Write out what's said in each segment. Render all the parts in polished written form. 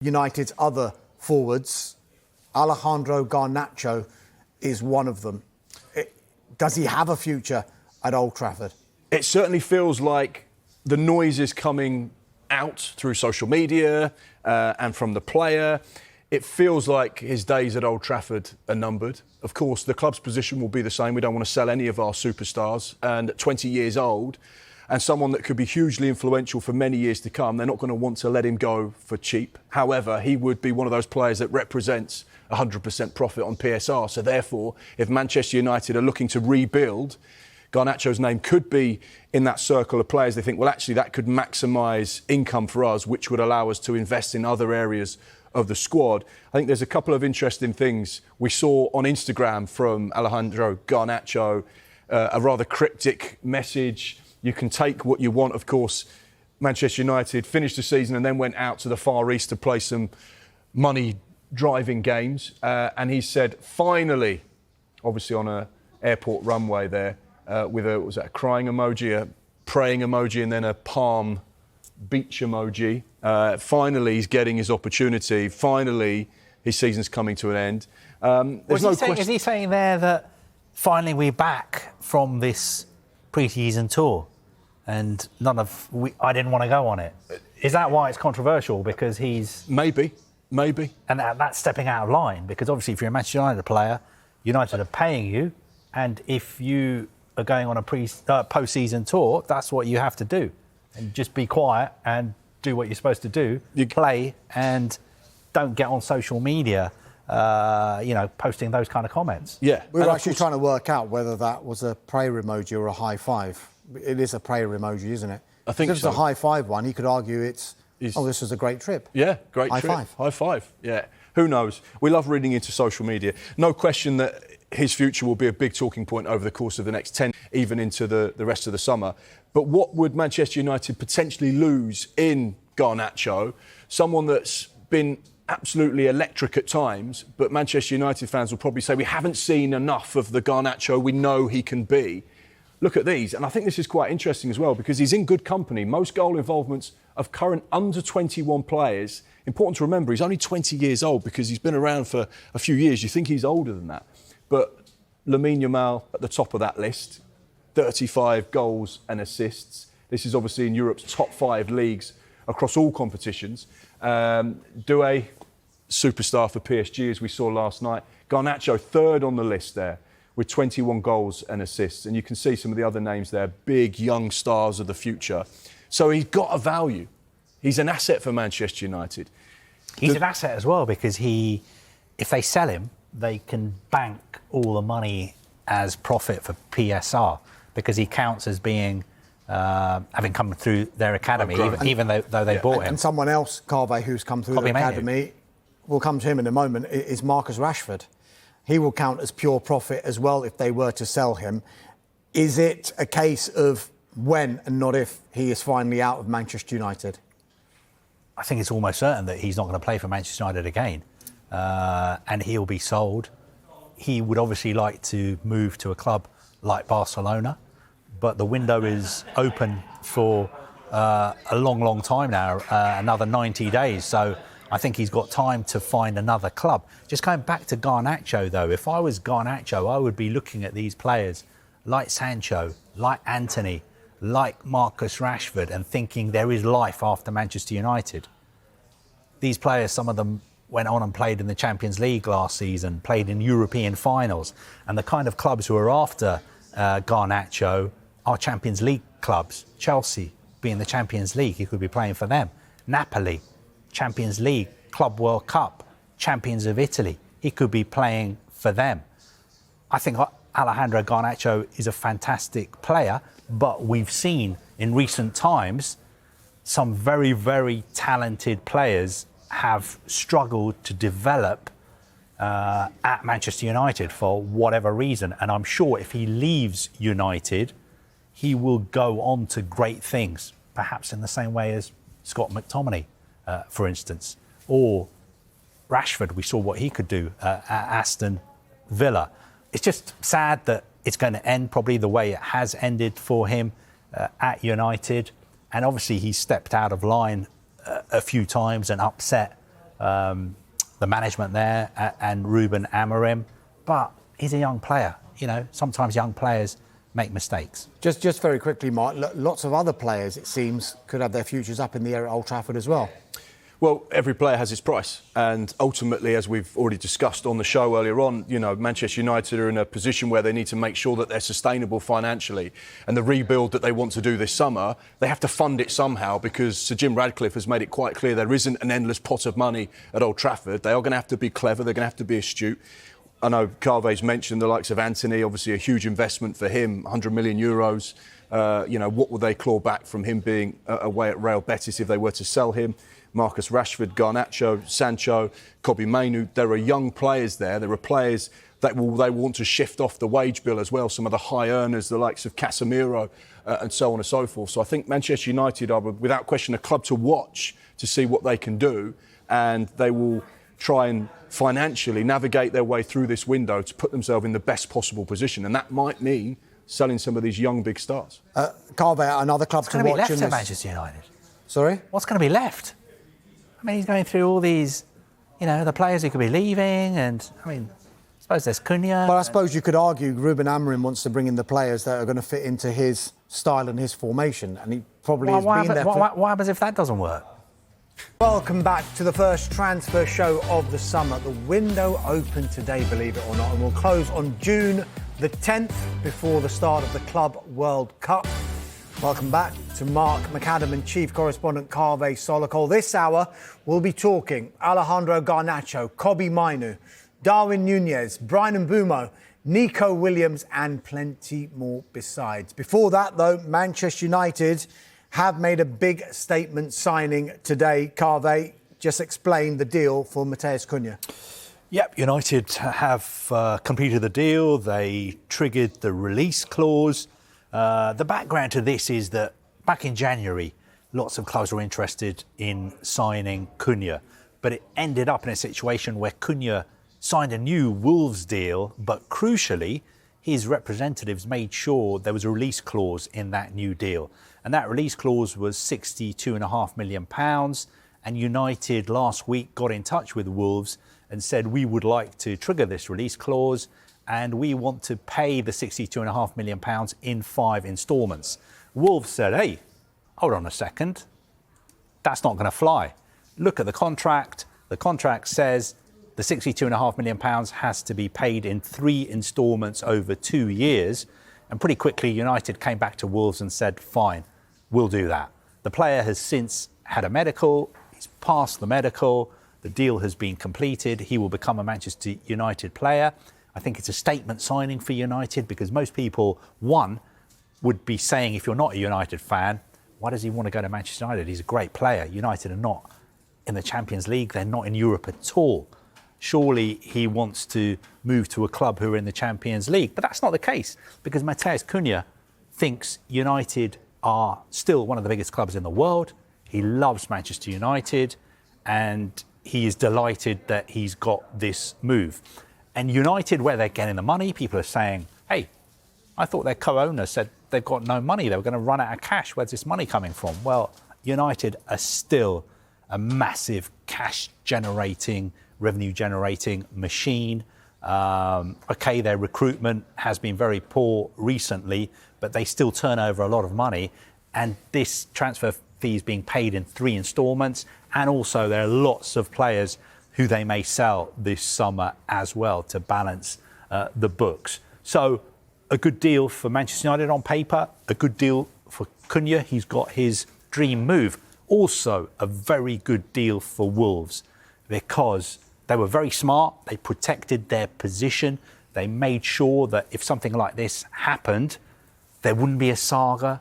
United's other forwards, Alejandro Garnacho is one of them. Does he have a future at Old Trafford? It certainly feels like the noise is coming out through social media and from the player. It feels like his days at Old Trafford are numbered. Of course, the club's position will be the same. We don't want to sell any of our superstars. And at 20 years old, and someone that could be hugely influential for many years to come, they're not going to want to let him go for cheap. However, he would be one of those players that represents 100% profit on PSR. So therefore, if Manchester United are looking to rebuild, Garnacho's name could be in that circle of players. They think, well, actually, that could maximise income for us, which would allow us to invest in other areas of the squad. I think there's a couple of interesting things we saw on Instagram from Alejandro Garnacho, a rather cryptic message. You can take what you want, of course. Manchester United finished the season and then went out to the Far East to play some money-driving games. And he said, finally, obviously on an airport runway there, with a crying emoji, a praying emoji, and then a palm beach emoji. Finally, he's getting his opportunity. Finally, his season's coming to an end. Is he saying there that finally we're back from this pre-season tour and I didn't want to go on it? Is that why it's controversial? Because he's... Maybe. And that's stepping out of line, because obviously if you're a Manchester United player, United are paying you, and if you are going on a post-season tour, that's what you have to do. And just be quiet and do what you're supposed to do. You play and don't get on social media, posting those kind of comments. Yeah. We were actually trying to work out whether that was a prayer emoji or a high five. It is a prayer emoji, isn't it? I think so. If it's a high five one, he could argue this was a great trip. Yeah, great high trip. Five. High five. Yeah. Who knows? We love reading into social media. No question that his future will be a big talking point over the course of the next 10, even into the rest of the summer. But what would Manchester United potentially lose in Garnacho? Someone that's been absolutely electric at times, but Manchester United fans will probably say we haven't seen enough of the Garnacho we know he can be. Look at these, and I think this is quite interesting as well, because he's in good company. Most goal involvements of current under-21 players. Important to remember, he's only 20 years old because he's been around for a few years. You think he's older than that. But Lamine Yamal at the top of that list, 35 goals and assists. This is obviously in Europe's top 5 leagues across all competitions. Doué, superstar for PSG, as we saw last night. Garnacho, third on the list there, with 21 goals and assists. And you can see some of the other names there, big young stars of the future. So he's got a value. He's an asset for Manchester United. He's an asset as well, because if they sell him, they can bank all the money as profit for PSR, because he counts as being having come through their academy, even though they bought him. And someone else, Carve, who's come through the academy, we'll come to him in a moment, is Marcus Rashford. He will count as pure profit as well if they were to sell him. Is it a case of when and not if he is finally out of Manchester United? I think it's almost certain that he's not going to play for Manchester United again. And he'll be sold. He would obviously like to move to a club like Barcelona, but the window is open for a long time now, another 90 days. So I think he's got time to find another club. Just going back to Garnacho, though, if I was Garnacho, I would be looking at these players like Sancho, like Antony, like Marcus Rashford, and thinking there is life after Manchester United. These players, some of them went on and played in the Champions League last season, played in European finals, and the kind of clubs who are after Garnacho are Champions League clubs. Chelsea being the Champions League, he could be playing for them. Napoli, Champions League, Club World Cup, champions of Italy, he could be playing for them. I think Alejandro Garnacho is a fantastic player, but we've seen in recent times some very, very talented players have struggled to develop at Manchester United for whatever reason. And I'm sure if he leaves United, he will go on to great things, perhaps in the same way as Scott McTominay, for instance, or Rashford. We saw what he could do at Aston Villa. It's just sad that it's going to end probably the way it has ended for him at United. And obviously he stepped out of line a few times and upset the management there and Ruben Amorim, but he's a young player. You know, sometimes young players make mistakes. Just very quickly, Mark, lots of other players, it seems, could have their futures up in the air at Old Trafford as well. Well, every player has its price. And ultimately, as we've already discussed on the show earlier on, you know, Manchester United are in a position where they need to make sure that they're sustainable financially. And the rebuild that they want to do this summer, they have to fund it somehow, because Sir Jim Ratcliffe has made it quite clear there isn't an endless pot of money at Old Trafford. They are going to have to be clever. They're going to have to be astute. I know Carve's mentioned the likes of Antony, obviously a huge investment for him, 100 million euros. You know, what will they claw back from him being away at Real Betis if they were to sell him? Marcus Rashford, Garnacho, Sancho, Mainoo. There are young players there. There are players that they want to shift off the wage bill as well. Some of the high earners, the likes of Casemiro and so on and so forth. So I think Manchester United are, without question, a club to watch to see what they can do. And they will try and financially navigate their way through this window to put themselves in the best possible position. And that might mean selling some of these young big stars. Carve, another club to watch. What's going to be left at Manchester United? Sorry? What's going to be left? I mean, he's going through all these, you know, the players who could be leaving, and, I mean, I suppose there's Cunha. Well, I suppose you could argue Ruben Amorim wants to bring in the players that are going to fit into his style and his formation, and he probably has been there. What happens if that doesn't work? Welcome back to the first transfer show of the summer. The window opened today, believe it or not, and will close on June the 10th before the start of the Club World Cup. Welcome back to Mark McAdam and Chief Correspondent Carve Solokol. This hour, we'll be talking Alejandro Garnacho, Mainoo, Darwin Núñez, Bryan Mbeumo, Nico Williams and plenty more besides. Before that, though, Manchester United have made a big statement signing today. Carve, just explain the deal for Matheus Cunha. Yep, United have completed the deal. They triggered the release clause. The background to this is that back in January, lots of clubs were interested in signing Cunha, but it ended up in a situation where Cunha signed a new Wolves deal, but crucially, his representatives made sure there was a release clause in that new deal. And that release clause was £62.5 million. And United last week got in touch with Wolves and said, we would like to trigger this release clause and we want to pay the £62.5 million in 5 instalments. Wolves said, hey, hold on a second. That's not going to fly. Look at the contract. The contract says the £62.5 million has to be paid in 3 instalments over 2 years. And pretty quickly, United came back to Wolves and said, fine, we'll do that. The player has since had a medical. He's passed the medical. The deal has been completed. He will become a Manchester United player. I think it's a statement signing for United because most people, one, would be saying, if you're not a United fan, why does he want to go to Manchester United? He's a great player. United are not in the Champions League. They're not in Europe at all. Surely he wants to move to a club who are in the Champions League. But that's not the case because Matheus Cunha thinks United are still one of the biggest clubs in the world. He loves Manchester United and he is delighted that he's got this move. And United, where they're getting the money, people are saying, hey, I thought their co-owner said they've got no money. They were going to run out of cash. Where's this money coming from? Well, United are still a massive cash-generating, revenue-generating machine. OK, their recruitment has been very poor recently, but they still turn over a lot of money. And this transfer fee is being paid in 3 instalments. And also there are lots of players who they may sell this summer as well to balance the books. So a good deal for Manchester United on paper, a good deal for Cunha. He's got his dream move. Also a very good deal for Wolves because they were very smart. They protected their position. They made sure that if something like this happened, there wouldn't be a saga.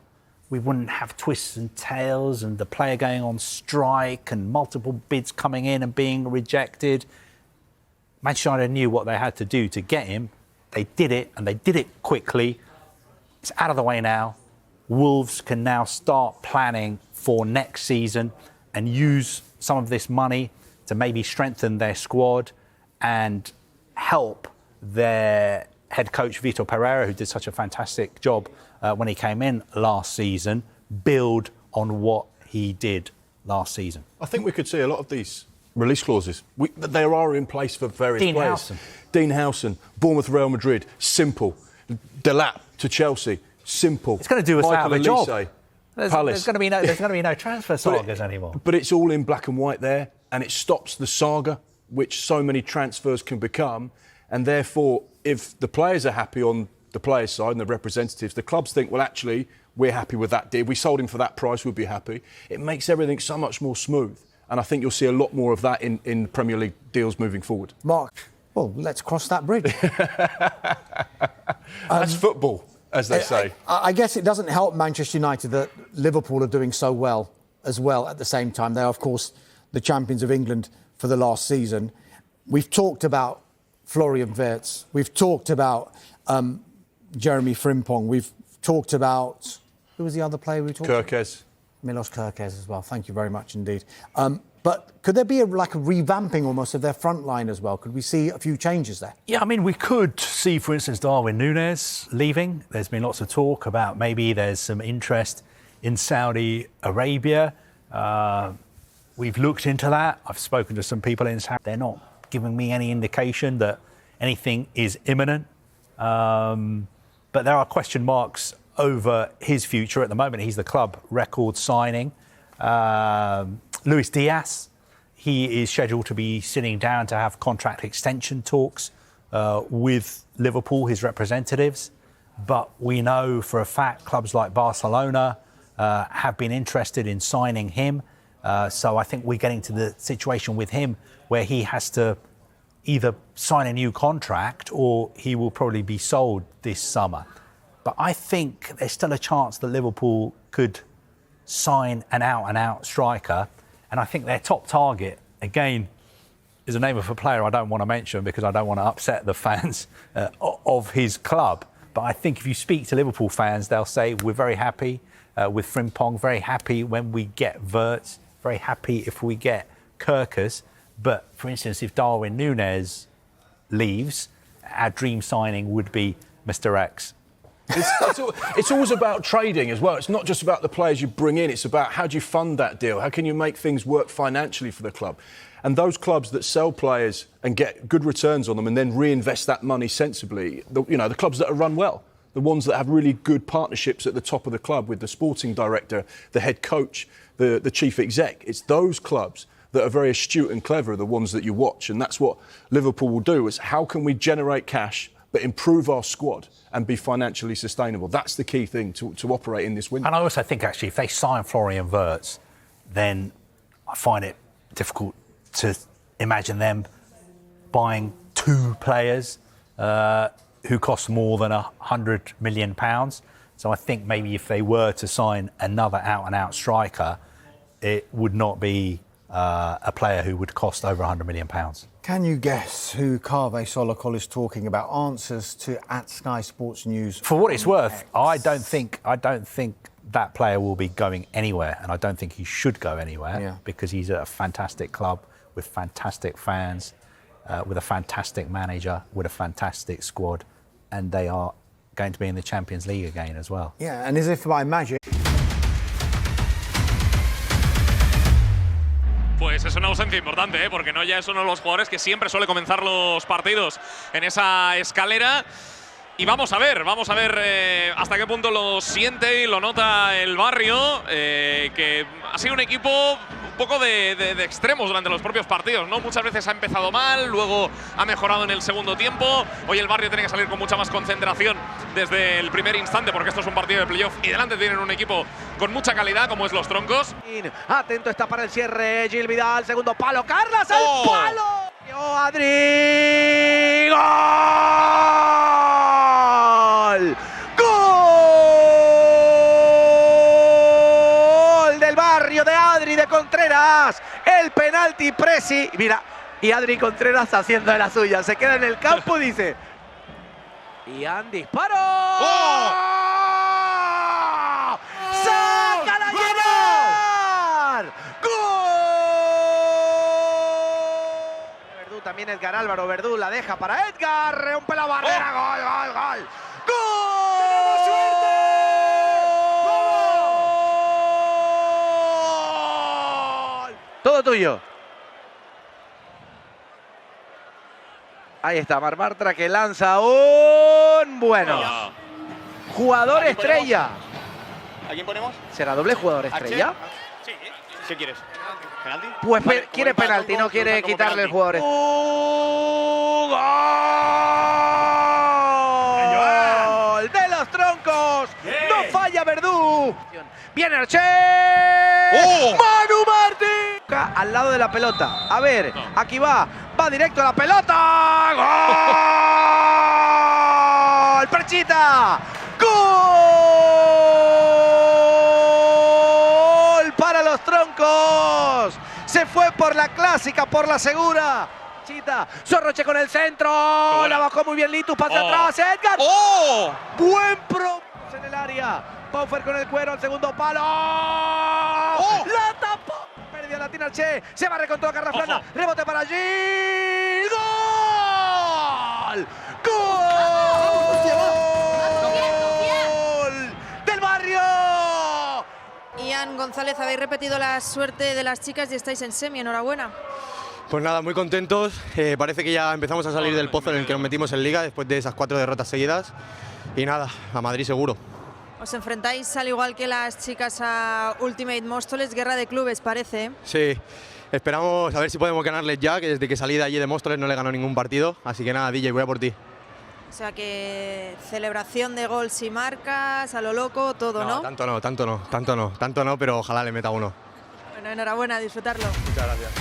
We wouldn't have twists and tails and the player going on strike and multiple bids coming in and being rejected. Manchester United knew what they had to do to get him. They did it, and they did it quickly. It's out of the way now. Wolves can now start planning for next season and use some of this money to maybe strengthen their squad and help their head coach, Vitor Pereira, who did such a fantastic job when he came in last season, build on what he did last season. I think we could see a lot of these release clauses. They are in place for various players. Dean Howson, Bournemouth, Real Madrid, simple. Delap to Chelsea, simple. It's going to do us out of a job. Palace. There's going to be no transfer sagas anymore. But it's all in black and white there, and it stops the saga, which so many transfers can become. And therefore, if the players are happy on the players' side and the representatives, the clubs think, well, actually, we're happy with that deal. We sold him for that price, we'd be happy. It makes everything so much more smooth. And I think you'll see a lot more of that in Premier League deals moving forward. Mark, well, let's cross that bridge. That's football, as they say. I guess it doesn't help Manchester United that Liverpool are doing so well as well at the same time. They are, of course, the champions of England for the last season. We've talked about Florian Wirtz. We've talked about Jeremy Frimpong. We've talked about... Who was the other player we talked about? Kirkes. Milos Kirkes as well. Thank you very much indeed. But could there be a revamping almost of their front line as well? Could we see a few changes there? Yeah, I mean, we could see, for instance, Darwin Núñez leaving. There's been lots of talk about maybe there's some interest in Saudi Arabia. We've looked into that. I've spoken to some people in Saudi. They're not giving me any indication that anything is imminent. But there are question marks over his future at the moment. He's the club record signing. Luis Diaz, he is scheduled to be sitting down to have contract extension talks with Liverpool, his representatives. But we know for a fact clubs like Barcelona have been interested in signing him. So I think we're getting to the situation with him where he has to either sign a new contract or he will probably be sold this summer. But I think there's still a chance that Liverpool could sign an out-and-out striker. And I think their top target, again, is a name of a player I don't want to mention because I don't want to upset the fans of his club. But I think if you speak to Liverpool fans, they'll say we're very happy with Frimpong, very happy when we get Wirtz, very happy if we get Kirkes. But, for instance, if Darwin Núñez leaves, our dream signing would be Mr. X. It's always about trading as well. It's not just about the players you bring in. It's about how do you fund that deal? How can you make things work financially for the club? And those clubs that sell players and get good returns on them and then reinvest that money sensibly, the clubs that are run well, the ones that have really good partnerships at the top of the club with the sporting director, the head coach, the chief exec. It's those clubs that are very astute and clever are the ones that you watch. And that's what Liverpool will do, is how can we generate cash but improve our squad and be financially sustainable. That's the key thing to operate in this window. And I also think, actually, if they sign Florian Wirtz, then I find it difficult to imagine them buying two players who cost more than £100 million. So I think maybe if they were to sign another out-and-out striker, it would not be a player who would cost over £100 million. Can you guess who Kaveh Solokol is talking about? Answers to @Sky Sports News. For what it's worth, I don't think that player will be going anywhere, and I don't think he should go anywhere because he's at a fantastic club with fantastic fans, with a fantastic manager, with a fantastic squad, and they are going to be in the Champions League again as well. Yeah, and as if by magic. Pues es una ausencia importante, porque no ya es uno de los jugadores que siempre suele comenzar los partidos en esa escalera. Y vamos a ver hasta qué punto lo siente y lo nota el Barrio, que ha sido un equipo un poco de extremos durante los propios partidos, ¿no? Muchas veces ha empezado mal, luego ha mejorado en el segundo tiempo. Hoy el Barrio tiene que salir con mucha más concentración desde el primer instante, porque esto es un partido de playoff y delante tienen un equipo con mucha calidad, como es los Troncos. Atento está para el cierre, Gil Vidal, segundo palo, Carlas al palo. Adri, ¡gol! ¡Gol del Barrio de Adri de Contreras! El penalti Presi. Mira, y Adri Contreras haciendo de la suya. Se queda en el campo y dice... Ian disparó. ¡Oh! ¡Sácala a llenar! ¡Gol! Verdú, también Edgar Álvaro. Verdú la deja para Edgar. Rompe la barrera. ¡Oh! ¡Gol, gol, gol! ¡Gol! ¡Tenemos suerte! ¡Vamos! Todo tuyo. Ahí está, Marmartra que lanza un bueno. Jugador estrella. ¿A quién ponemos? ¿Será doble jugador estrella? Sí. ¿Qué quieres? ¿Penalti? Pues Vale, quiere penalti, no quiere quitarle el jugador. ¡Gol de los troncos! ¡No falla Verdú! ¡Viene Arche! ¡Manu Martín! Al lado de la pelota. A ver, aquí va directo a la pelota. ¡Gol! ¡Perchita! ¡Gol para los troncos! Se fue por la clásica, por la segura. Chita, Sorroche con el centro. La bajó muy bien Litus, pase atrás. Edgar. Buen pro en el área. Paufer con el cuero al segundo palo. La tapó. Pérdida la tiene Arche. Se barre con toda Carraflana. Rebote para allí. ¡Gol! ¡Gol! ¡Del barrio! Ian González, habéis repetido la suerte de las chicas y estáis en semi. Enhorabuena. Pues nada, muy contentos. Parece que ya empezamos a salir del pozo en el que nos metimos en Liga después de esas 4 derrotas seguidas. Y nada, a Madrid seguro. Os enfrentáis al igual que las chicas a Ultimate Móstoles, guerra de clubes parece. Sí, esperamos a ver si podemos ganarles ya, que desde que salí de allí de Móstoles no le ganó ningún partido. Así que nada, DJ, voy a por ti. O sea que celebración de gol si marcas, a lo loco, todo, ¿no? Tanto no, pero ojalá le meta uno. Bueno, enhorabuena, a disfrutarlo. Muchas gracias.